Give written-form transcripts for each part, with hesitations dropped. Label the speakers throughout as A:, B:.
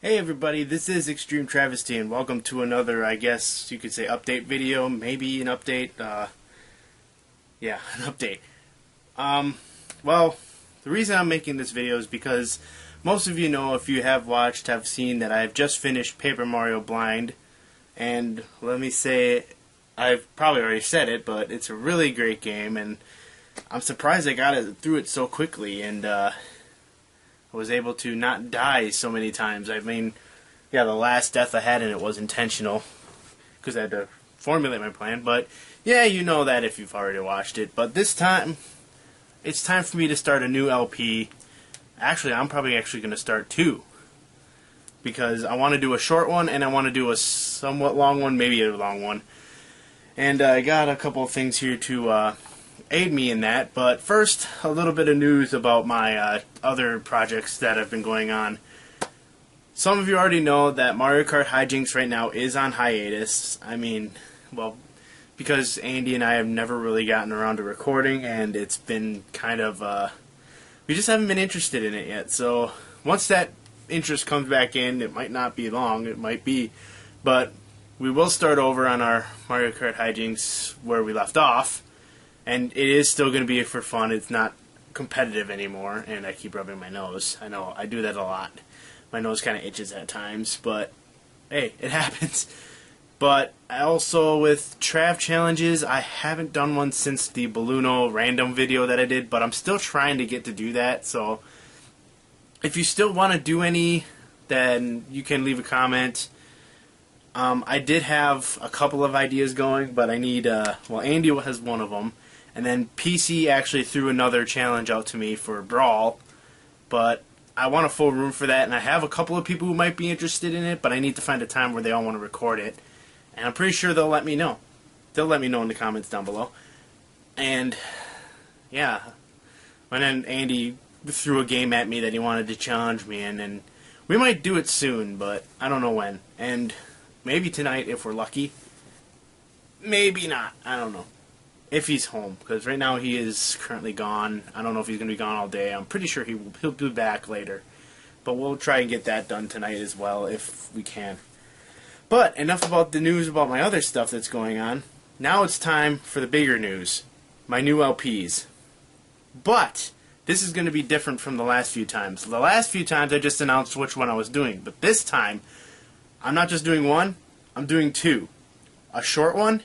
A: Hey everybody, this is Extreme Travesty and welcome to another, I guess you could say, update video, maybe an update, yeah, an update. Well, the reason I'm making this video is because most of you know, if you have watched, have seen that I've just finished Paper Mario Blind, and let me say, I've probably already said it, but it's a really great game, and I'm surprised I got it through it so quickly, and, I was able to not die so many times. I mean, yeah, the last death I had in it was intentional because I had to formulate my plan. But yeah, you know that if you've already watched it. But this time, it's time for me to start a new LP. Actually, I'm probably going to start two because I want to do a short one and I want to do a somewhat long one, maybe a long one. And I got a couple of things here to aid me in that, but first, a little bit of news about my other projects that have been going on. Some of you already know that Mario Kart Hijinks right now is on hiatus. I mean, well, because Andy and I have never really gotten around to recording, and it's been kind of, we just haven't been interested in it yet. So, once that interest comes back in, it might not be long, it might be, but we will start over on our Mario Kart Hijinks where we left off. And it is still going to be for fun. It's not competitive anymore. And I keep rubbing my nose. I know, I do that a lot. My nose kind of itches at times. But, hey, it happens. But also with Trav challenges, I haven't done one since the Balluno random video that I did. But I'm still trying to get to do that. So, if you still want to do any, then you can leave a comment. I did have a couple of ideas going. But I need, well, Andy has one of them. And then PC actually threw another challenge out to me for Brawl, but I want a full room for that, and I have a couple of people who might be interested in it, but I need to find a time where they all want to record it, and I'm pretty sure they'll let me know. They'll let me know in the comments down below. And, yeah, and then Andy threw a game at me that he wanted to challenge me in, and we might do it soon, but I don't know when. And maybe tonight if we're lucky. Maybe not. I don't know. If he's home, because right now he is currently gone. I don't know if he's going to be gone all day. I'm pretty sure he'll be back later. But we'll try and get that done tonight as well, if we can. But enough about the news about my other stuff that's going on. Now it's time for the bigger news. My new LPs. But this is going to be different from the last few times. The last few times I just announced which one I was doing. But this time, I'm not just doing one, I'm doing two. A short one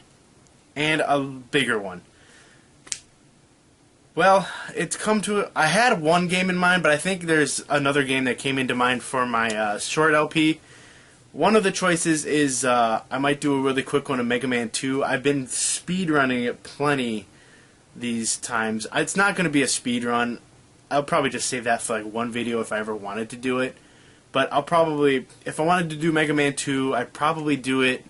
A: and a bigger one. Well, it's come to... I had one game in mind, but I think there's another game that came into mind for my short LP. One of the choices is I might do a really quick one of Mega Man 2. I've been speedrunning it plenty these times. It's not going to be a speedrun. I'll probably just save that for like one video if I ever wanted to do it. But I'll probably... If I wanted to do Mega Man 2, I'd probably do it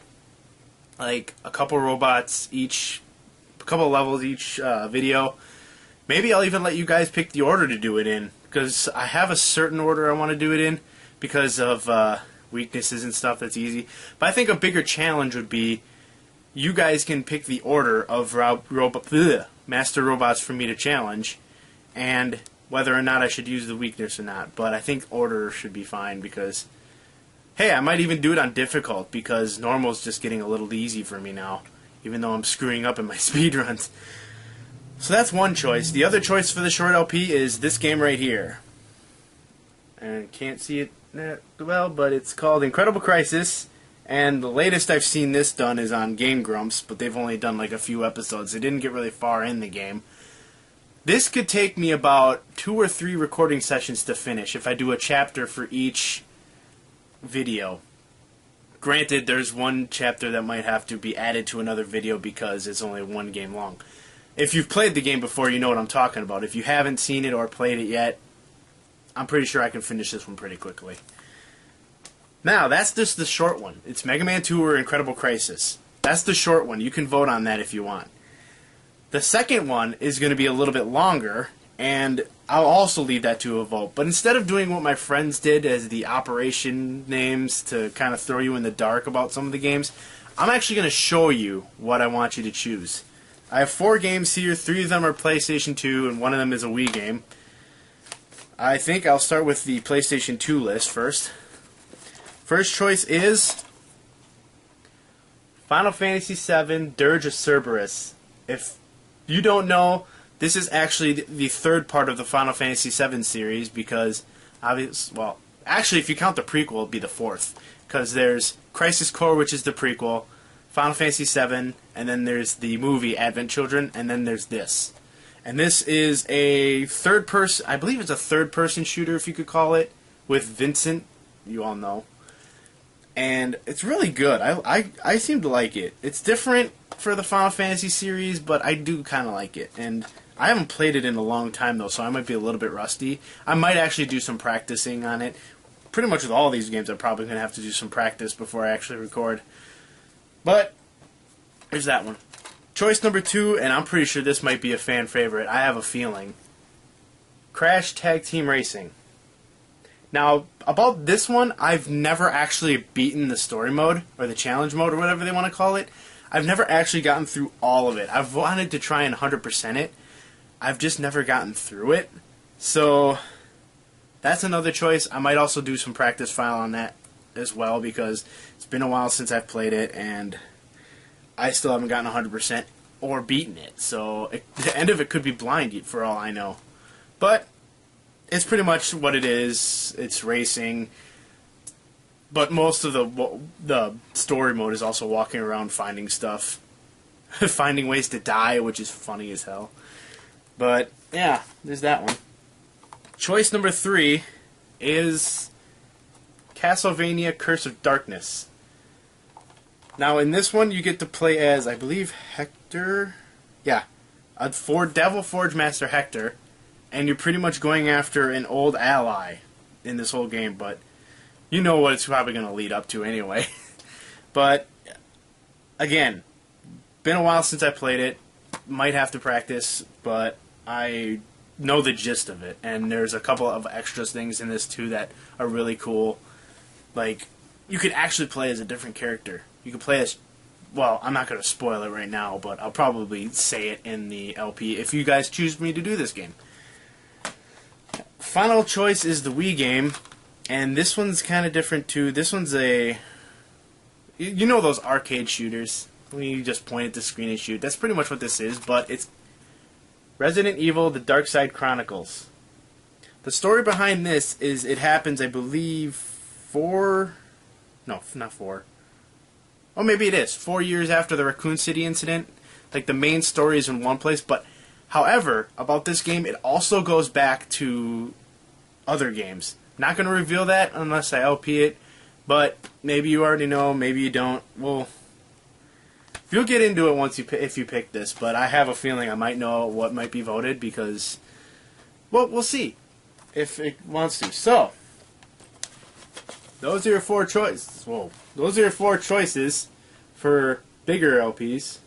A: like a couple robots each, a couple levels each video. Maybe I'll even let you guys pick the order to do it in, because I have a certain order I want to do it in because of weaknesses and stuff. That's easy. But I think a bigger challenge would be you guys can pick the order of master robots for me to challenge, and whether or not I should use the weakness or not. But I think order should be fine because... Hey, I might even do it on difficult because normal's just getting a little easy for me now, even though I'm screwing up in my speedruns. So that's one choice. The other choice for the short LP is this game right here. And can't see it that well, but it's called Incredible Crisis, and the latest I've seen this done is on Game Grumps, but they've only done like a few episodes. They didn't get really far in the game. This could take me about 2 or 3 recording sessions to finish if I do a chapter for each video. Granted, there's one chapter that might have to be added to another video because it's only one game long. If you've played the game before, you know what I'm talking about. If you haven't seen it or played it yet, I'm pretty sure I can finish this one pretty quickly. Now, that's just the short one. It's Mega Man 2 or Incredible Crisis. That's the short one. You can vote on that if you want. The second one is going to be a little bit longer, and I'll also leave that to a vote. But instead of doing what my friends did as the operation names to kind of throw you in the dark about some of the games, I'm actually going to show you what I want you to choose. I have 4 games here. 3 of them are PlayStation 2, and 1 of them is a Wii game. I think I'll start with the PlayStation 2 list first. First choice is Final Fantasy VII Dirge of Cerberus. If you don't know, this is actually the third part of the Final Fantasy VII series because, actually, if you count the prequel, it'll be the fourth. Because there's Crisis Core, which is the prequel, Final Fantasy VII, and then there's the movie Advent Children, and then there's this. And this is a third-person, I believe it's a third-person shooter, if you could call it, with Vincent, you all know. And it's really good. I seem to like it. It's different for the Final Fantasy series, but I do kind of like it. And I haven't played it in a long time, though, so I might be a little bit rusty. I might actually do some practicing on it. Pretty much with all these games, I'm probably going to have to do some practice before I actually record. But, here's that one. Choice number 2, and I'm pretty sure this might be a fan favorite. I have a feeling. Crash Tag Team Racing. Now, about this one, I've never actually beaten the story mode, or the challenge mode, or whatever they want to call it. I've never actually gotten through all of it. I've wanted to try and 100% it. I've just never gotten through it. So, that's another choice. I might also do some practice file on that as well, because it's been a while since I've played it, and I still haven't gotten 100% or beaten it. So, the end of it could be blind, for all I know. But it's pretty much what it is. It's racing, but most of the story mode is also walking around finding stuff, finding ways to die, which is funny as hell. But yeah, there's that one. Choice number 3 is Castlevania: Curse of Darkness. Now in this one you get to play as, I believe, Hector. Yeah, Devil Forge Master Hector. And you're pretty much going after an old ally in this whole game, but you know what it's probably going to lead up to anyway. But, again, been a while since I played it. Might have to practice, but I know the gist of it. And there's a couple of extra things in this, too, that are really cool. Like, you could actually play as a different character. You could play as... Well, I'm not going to spoil it right now, but I'll probably say it in the LP if you guys choose me to do this game. Final choice is the Wii game, and this one's kind of different too. This one's a... You know those arcade shooters? When you just point at the screen and shoot. That's pretty much what this is, but it's Resident Evil: The Dark Side Chronicles. The story behind this is it happens, I believe, 4... No, not 4. Oh, maybe it is. 4 years after the Raccoon City incident. Like, the main story is in one place, but... However, about this game, it also goes back to other games. Not going to reveal that unless I LP it, but maybe you already know, maybe you don't. Well, you'll get into it if you pick this, but I have a feeling I might know what might be voted because, well, we'll see if it wants to. So, those are your 4 choices. Whoa, those are your 4 choices for bigger LPs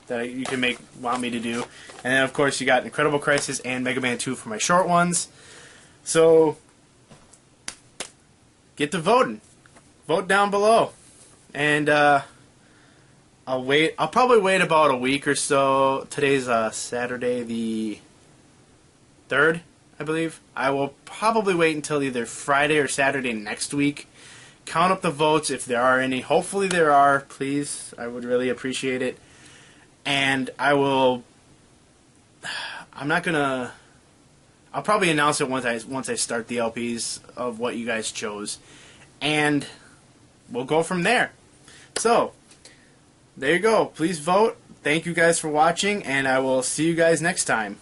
A: that you can want me to do. And then, of course, you got Incredible Crisis and Mega Man 2 for my short ones. So, get to voting. Vote down below. And I'll probably wait about a week or so. Today's Saturday the 3rd, I believe. I will probably wait until either Friday or Saturday next week. Count up the votes if there are any. Hopefully there are. Please, I would really appreciate it. And I'll probably announce it once I start the LPs of what you guys chose. And we'll go from there. So, there you go. Please vote. Thank you guys for watching, and I will see you guys next time.